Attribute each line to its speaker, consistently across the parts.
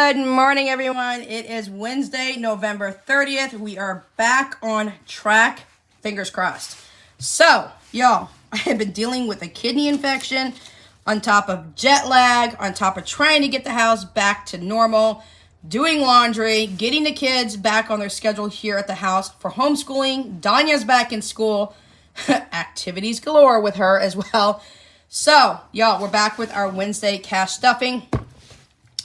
Speaker 1: Good morning, everyone. It is Wednesday, November 30th. We are back on track. Fingers crossed. So, y'all, I have been dealing with a kidney infection on top of jet lag, on top of trying to get the house back to normal, doing laundry, getting the kids back on their schedule here at the house for homeschooling. Danya's back in school. Activities galore with her as well. So, y'all, we're back with our Wednesday cash stuffing.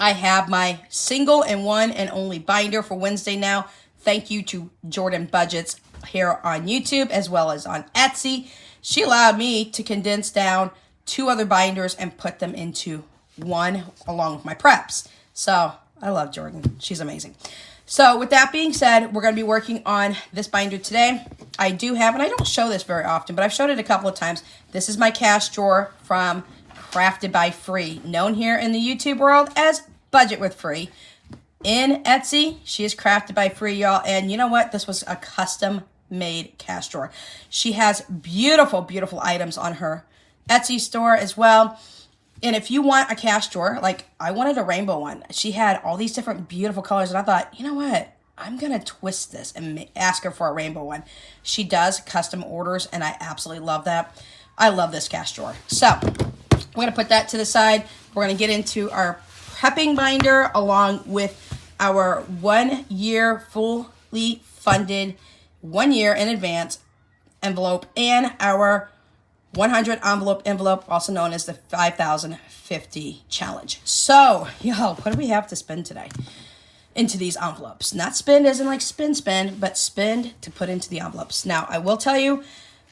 Speaker 1: I have my single and one and only binder for Wednesday now. Thank you to Jordan Budgets here on YouTube as well as on Etsy. She allowed me to condense down 2 other binders and put them into one along with my preps. So I love Jordan. She's amazing. So with that being said, we're going to be working on this binder today. I do have, and I don't show this very often, but I've showed it a couple of times. This is my cash drawer from Crafted by Free, known here in the YouTube world as Budget with Free. In Etsy, she is Crafted by Free, y'all. And you know what? This was a custom made cash drawer. She has beautiful, beautiful items on her Etsy store as well. And if you want a cash drawer, like I wanted a rainbow one. She had all these different beautiful colors. And I thought, you know what? I'm going to twist this and ask her for a rainbow one. She does custom orders, and I absolutely love that. I love this cash drawer. So we're going to put that to the side. We're going to get into our prepping binder along with our 1 year fully funded 1 year in advance envelope and our 100 envelope, also known as the 5,050 challenge. So, yo, what do we have to spend today into these envelopes? Not spend as in like spend, but spend to put into the envelopes. Now, I will tell you,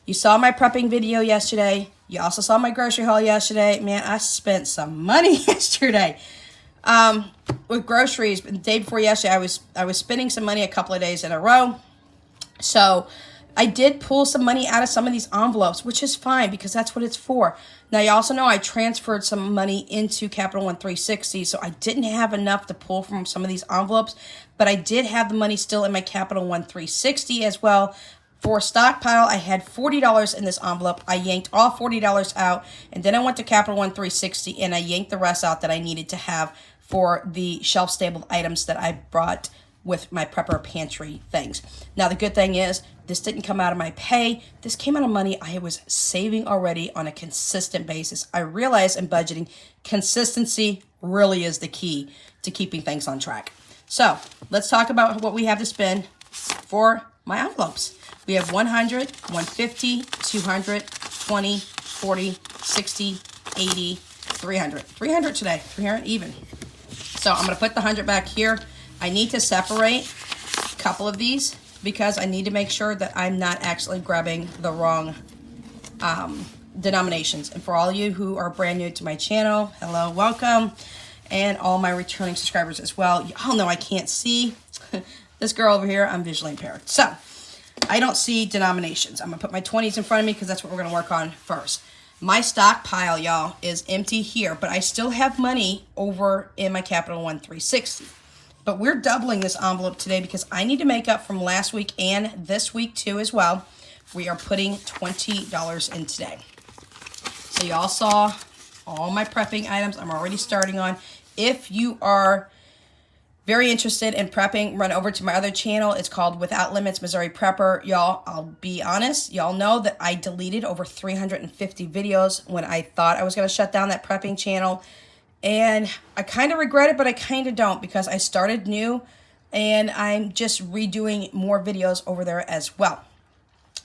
Speaker 1: you saw my prepping video yesterday. You also saw my grocery haul yesterday. Man, I spent some money yesterday. With groceries. The day before yesterday, I was spending some money a couple of days in a row. So I did pull some money out of some of these envelopes, which is fine because that's what it's for. Now, you also know I transferred some money into Capital One 360, so I didn't have enough to pull from some of these envelopes, but I did have the money still in my Capital One 360 as well. For stockpile, I had $40 in this envelope. I yanked all $40 out, and then I went to Capital One 360, and I yanked the rest out that I needed to have for the shelf-stable items that I brought with my prepper pantry things. Now, the good thing is, this didn't come out of my pay. This came out of money I was saving already on a consistent basis. I realize in budgeting, consistency really is the key to keeping things on track. So, let's talk about what we have to spend for my envelopes. We have 100, 150, 200, 20, 40, 60, 80, 300. 300 today, 300 even. So I'm going to put the 100 back here. I need to separate a couple of these because I need to make sure that I'm not actually grabbing the wrong denominations. And for all of you who are brand new to my channel, hello, welcome. And all my returning subscribers as well. Y'all know I can't see this girl over here. I'm visually impaired. So I don't see denominations. I'm going to put my 20s in front of me because that's what we're going to work on first. My stockpile, y'all, is empty here, but I still have money over in my Capital One 360. But we're doubling this envelope today because I need to make up from last week and this week too as well. We are putting $20 in today. So y'all saw all my prepping items I'm already starting on. If you are very interested in prepping, run over to my other channel. It's called Without Limits Missouri Prepper. Y'all, I'll be honest. Y'all know that I deleted over 350 videos when I thought I was going to shut down that prepping channel. And I kind of regret it, but I kind of don't because I started new and I'm just redoing more videos over there as well.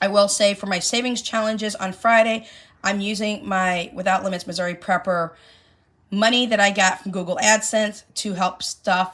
Speaker 1: I will say for my savings challenges on Friday, I'm using my Without Limits Missouri Prepper money that I got from Google AdSense to help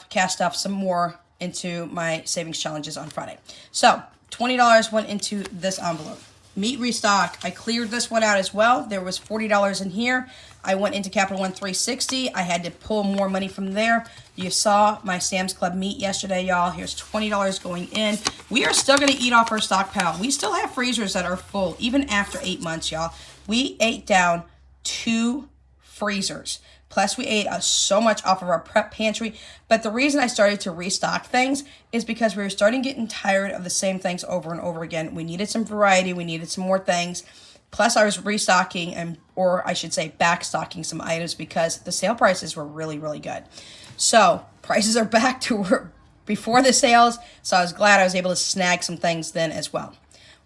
Speaker 1: cash stuff some more into my savings challenges on Friday. So $20 went into this envelope. Meat restock, I cleared this one out as well. There was $40 in here. I went into Capital One 360. I had to pull more money from there. You saw my Sam's Club meat yesterday, y'all. Here's $20 going in. We are still going to eat off our stockpile. We still have freezers that are full, even after 8 months, y'all. We ate down 2 freezers. Plus, we ate so much off of our prep pantry. But the reason I started to restock things is because we were starting getting tired of the same things over and over again. We needed some variety. We needed some more things. Plus, I was restocking, or I should say backstocking some items because the sale prices were really, really good. So prices are back to where before the sales, so I was glad I was able to snag some things then as well.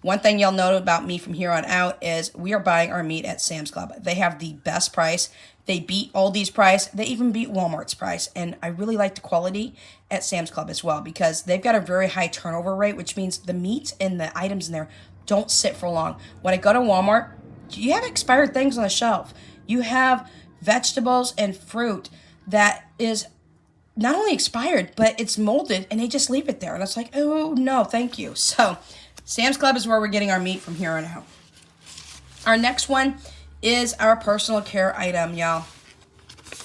Speaker 1: One thing you'll note about me from here on out is we are buying our meat at Sam's Club. They have the best price. They beat Aldi's price. They even beat Walmart's price. And I really like the quality at Sam's Club as well because they've got a very high turnover rate, which means the meat and the items in there don't sit for long. When I go to Walmart, you have expired things on the shelf. You have vegetables and fruit that is not only expired, but it's molded and they just leave it there. And it's like, oh no, thank you. So Sam's Club is where we're getting our meat from here on out. Our next one is our personal care item, y'all.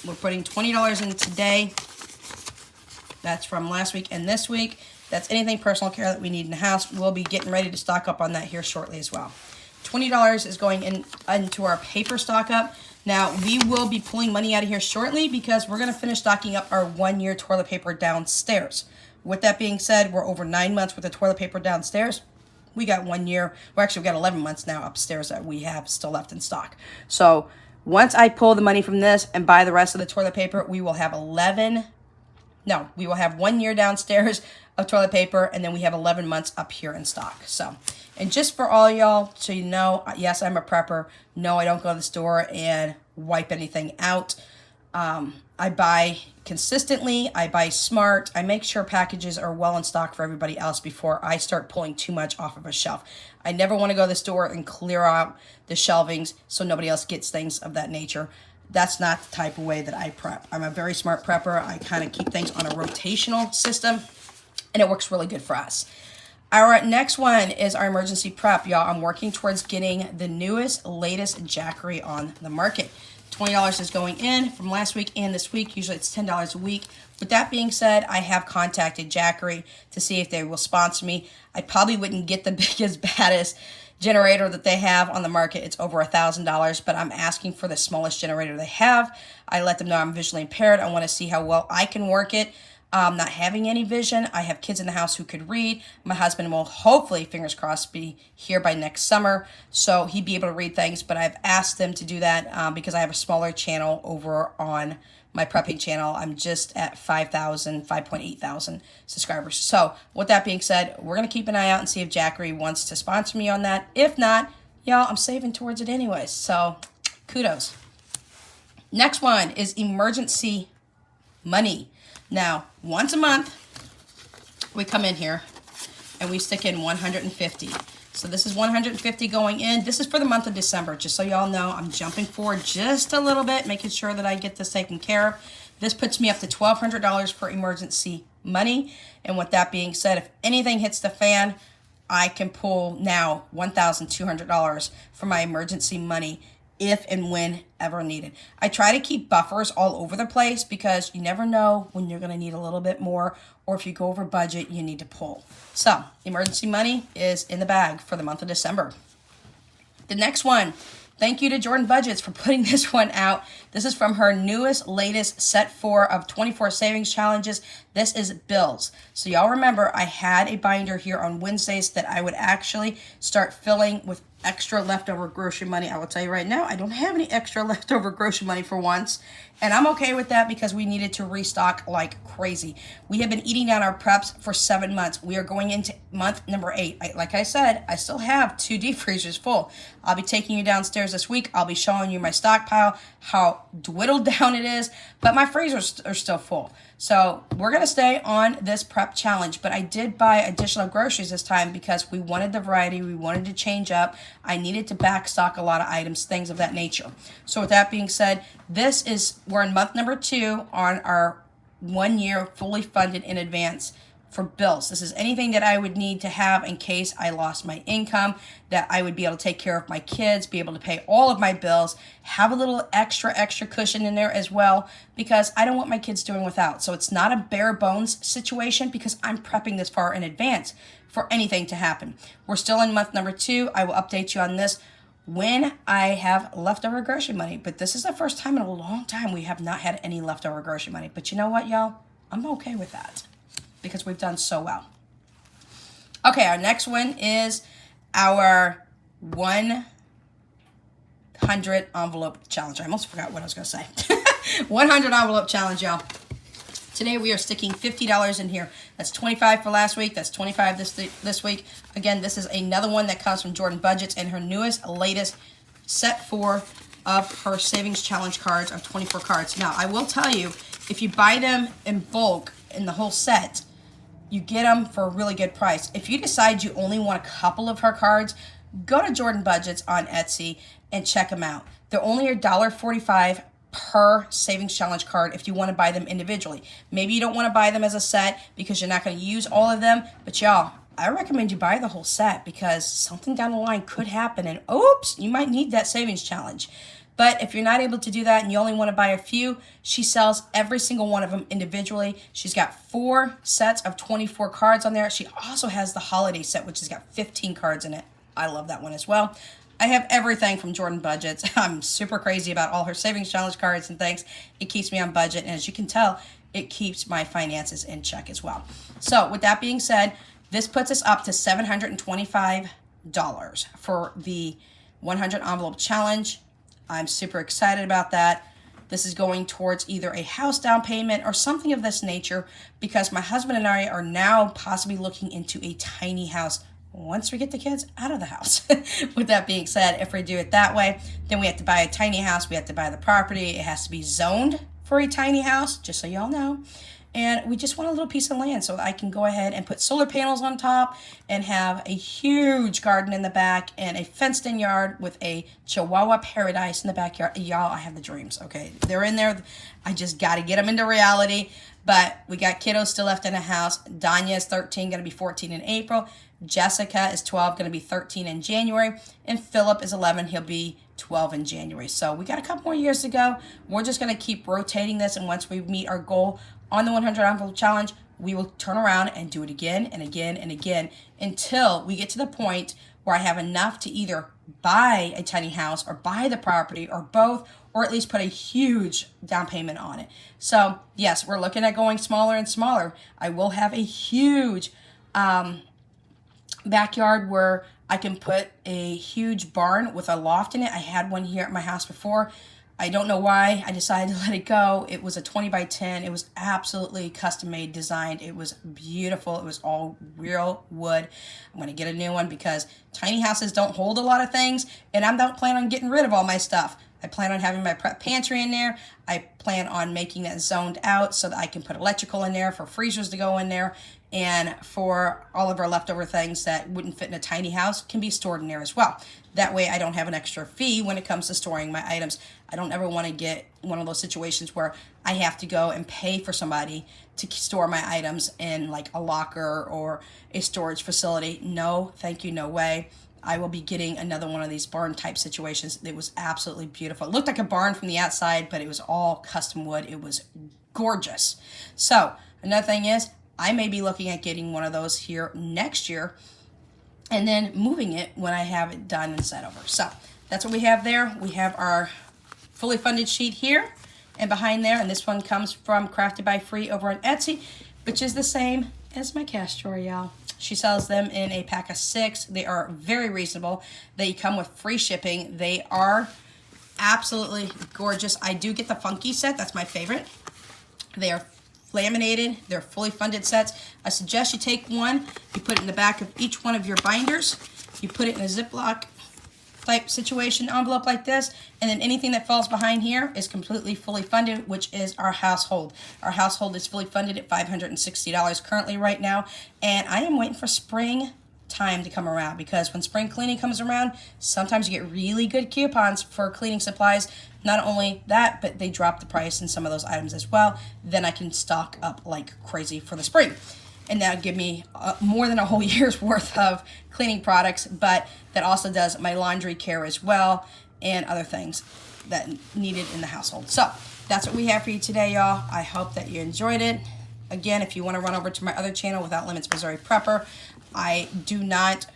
Speaker 1: We're putting $20 in today. That's from last week and this week. That's anything personal care that we need in the house. We'll be getting ready to stock up on that here shortly as well. $20 is going into our paper stock up. Now, we will be pulling money out of here shortly because we're going to finish stocking up our 1-year toilet paper downstairs. With that being said, we're over 9 months with the toilet paper downstairs. We got 1 year, well actually we got 11 months now upstairs that we have still left in stock. So once I pull the money from this and buy the rest of the toilet paper, we will have 1 year downstairs of toilet paper, and then we have 11 months up here in stock. So, and just for all y'all, so you know, yes, I'm a prepper. No, I don't go to the store and wipe anything out. I buy consistently. I buy smart. I make sure packages are well in stock for everybody else before I start pulling too much off of a shelf. I never want to go to the store and clear out the shelvings so nobody else gets things of that nature. That's not the type of way that I prep. I'm a very smart prepper. I kind of keep things on a rotational system, and it works really good for us. Our next one is our emergency prep, y'all. I'm working towards getting the latest Jackery on the market. $20 is going in from last week and this week. Usually it's $10 a week. With that being said, I have contacted Jackery to see if they will sponsor me. I probably wouldn't get the biggest, baddest generator that they have on the market. It's over $1,000, but I'm asking for the smallest generator they have. I let them know I'm visually impaired. I want to see how well I can work it. Not having any vision. I have kids in the house who could read. My husband will hopefully, fingers crossed, be here by next summer, so he'd be able to read things, but I've asked them to do that because I have a smaller channel over on my prepping channel. I'm just at 5.8 thousand subscribers. So with that being said, we're going to keep an eye out and see if Jackery wants to sponsor me on that. If not, y'all, I'm saving towards it anyways, so kudos. Next one is emergency money. Now, once a month, we come in here and we stick in $150. So this is $150 going in. This is for the month of December, just so y'all know. I'm jumping forward just a little bit, making sure that I get this taken care of. This puts me up to $1,200 for emergency money. And with that being said, if anything hits the fan, I can pull now $1,200 for my emergency money if and when ever needed. I try to keep buffers all over the place because you never know when you're going to need a little bit more, or if you go over budget, you need to pull. So, emergency money is in the bag for the month of December. The next one, thank you to Jordan Budgets for putting this one out. This is from her latest set 4 of 24 savings challenges. This is bills. So y'all remember I had a binder here on Wednesdays that I would actually start filling with extra leftover grocery money. I will tell you right now, I don't have any extra leftover grocery money for once. And I'm okay with that because we needed to restock like crazy. We have been eating down our preps for 7 months. We are going into month number 8. Like I said, I still have 2 deep freezers full. I'll be taking you downstairs this week. I'll be showing you my stockpile, how dwindled down it is, but my freezers are still full. So we're going to stay on this prep challenge, but I did buy additional groceries this time because we wanted the variety. We wanted to change up. I needed to backstock a lot of items, things of that nature. So with that being said, we're in month number 2 on our 1 year fully funded in advance for bills. This is anything that I would need to have in case I lost my income, that I would be able to take care of my kids, be able to pay all of my bills, have a little extra cushion in there as well, because I don't want my kids doing without. So it's not a bare bones situation because I'm prepping this far in advance for anything to happen. We're still in month number 2. I will update you on this when I have leftover grocery money. But this is the first time in a long time we have not had any leftover grocery money. But you know what, y'all? I'm okay with that because we've done so well. Okay, our next one is our 100 envelope challenge. I almost forgot what I was going to say. 100 envelope challenge, y'all. Today we are sticking $50 in here. That's $25 for last week. That's $25 this week. Again, this is another one that comes from Jordan Budgets and her latest set 4 of her Savings Challenge cards of 24 cards. Now, I will tell you, if you buy them in bulk in the whole set, you get them for a really good price. If you decide you only want a couple of her cards, go to Jordan Budgets on Etsy and check them out. They're only $1.45 per Savings Challenge card if you want to buy them individually. Maybe you don't want to buy them as a set because you're not going to use all of them, but y'all, I recommend you buy the whole set because something down the line could happen and oops, you might need that Savings Challenge. But if you're not able to do that and you only want to buy a few, she sells every single one of them individually. She's got 4 sets of 24 cards on there. She also has the holiday set, which has got 15 cards in it. I love that one as well. I have everything from Jordan Budgets. I'm super crazy about all her Savings Challenge cards and things. It keeps me on budget, and as you can tell, it keeps my finances in check as well. So with that being said, this puts us up to $725 for the 100 envelope challenge. I'm super excited about that. This is going towards either a house down payment or something of this nature because my husband and I are now possibly looking into a tiny house once we get the kids out of the house. With that being said, if we do it that way, then we have to buy a tiny house. We have to buy the property. It has to be zoned for a tiny house, just so y'all know. And we just want a little piece of land so I can go ahead and put solar panels on top and have a huge garden in the back and a fenced-in yard with a Chihuahua paradise in the backyard. Y'all, I have the dreams, okay? They're in there. I just got to get them into reality. But we got kiddos still left in the house. Danya is 13, going to be 14 in April. Jessica is 12, going to be 13 in January. And Philip is 11. He'll be 12 in January. So we got a couple more years to go. We're just going to keep rotating this. And once we meet our goal on the 100 envelope challenge, we will turn around and do it again and again and again until we get to the point where I have enough to either buy a tiny house or buy the property or both, or at least put a huge down payment on it. So yes, we're looking at going smaller and smaller. I will have a huge backyard where I can put a huge barn with a loft in it. I had one here at my house before. I don't know why I decided to let it go. It was a 20 by 10. It was absolutely custom made, designed. It was beautiful. It was all real wood. I'm going to get a new one because tiny houses don't hold a lot of things, and I don't plan on getting rid of all my stuff. I plan on having my prep pantry in there. I plan on making that zoned out so that I can put electrical in there for freezers to go in there, and for all of our leftover things that wouldn't fit in a tiny house can be stored in there as well. That way I don't have an extra fee when it comes to storing my items. I don't ever want to get one of those situations where I have to go and pay for somebody to store my items in like a locker or a storage facility. No, thank you, no way. I will be getting another one of these barn type situations. It was absolutely beautiful. It looked like a barn from the outside, but it was all custom wood. It was gorgeous. So another thing is, I may be looking at getting one of those here next year and then moving it when I have it done and set over. So that's what we have there. We have our fully funded sheet here and behind there, and this one comes from Crafted by Free over on Etsy, which is the same as my cash drawer, y'all. She sells them in a pack of 6. They are very reasonable. They come with free shipping. They are absolutely gorgeous. I do get the funky set. That's my favorite. They are laminated. They're fully funded sets. I suggest you take one, you put it in the back of each one of your binders, you put it in a Ziploc type situation envelope like this, and then anything that falls behind here is completely fully funded, which is our household. Our household is fully funded at $560 currently right now, and I am waiting for spring time to come around because when spring cleaning comes around, sometimes you get really good coupons for cleaning supplies. Not only that, but they drop the price in some of those items as well. Then I can stock up like crazy for the spring. And that'll give me more than a whole year's worth of cleaning products, but that also does my laundry care as well and other things that needed in the household. So that's what we have for you today, y'all. I hope that you enjoyed it. Again, if you want to run over to my other channel, Without Limits Missouri Prepper, I do not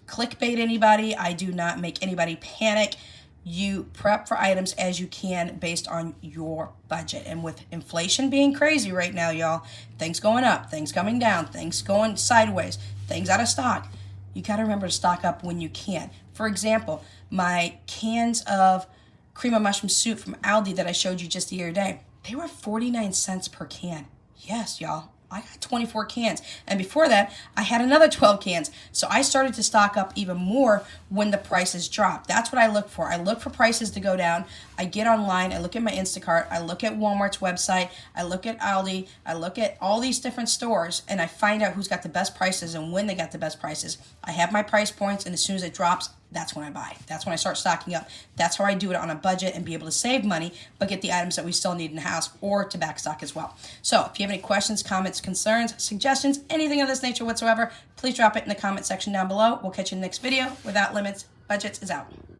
Speaker 1: clickbait anybody. I do not make anybody panic. You prep for items as you can based on your budget. And with inflation being crazy right now, y'all, things going up, things coming down, things going sideways, things out of stock, you got to remember to stock up when you can. For example, my cans of cream of mushroom soup from Aldi that I showed you just the other day, they were 49 cents per can. Yes, y'all. I got 24 cans. And before that, I had another 12 cans. So I started to stock up even more when the prices drop. That's what I look for. I look for prices to go down. I get online. I look at my Instacart. I look at Walmart's website. I look at Aldi. I look at all these different stores, and I find out who's got the best prices and when they got the best prices. I have my price points, and as soon as it drops, that's when I buy. That's when I start stocking up. That's how I do it on a budget and be able to save money, but get the items that we still need in the house or to back stock as well. So if you have any questions, comments, concerns, suggestions, anything of this nature whatsoever, please drop it in the comment section down below. We'll catch you in the next video. Without Limits, Budgets is out.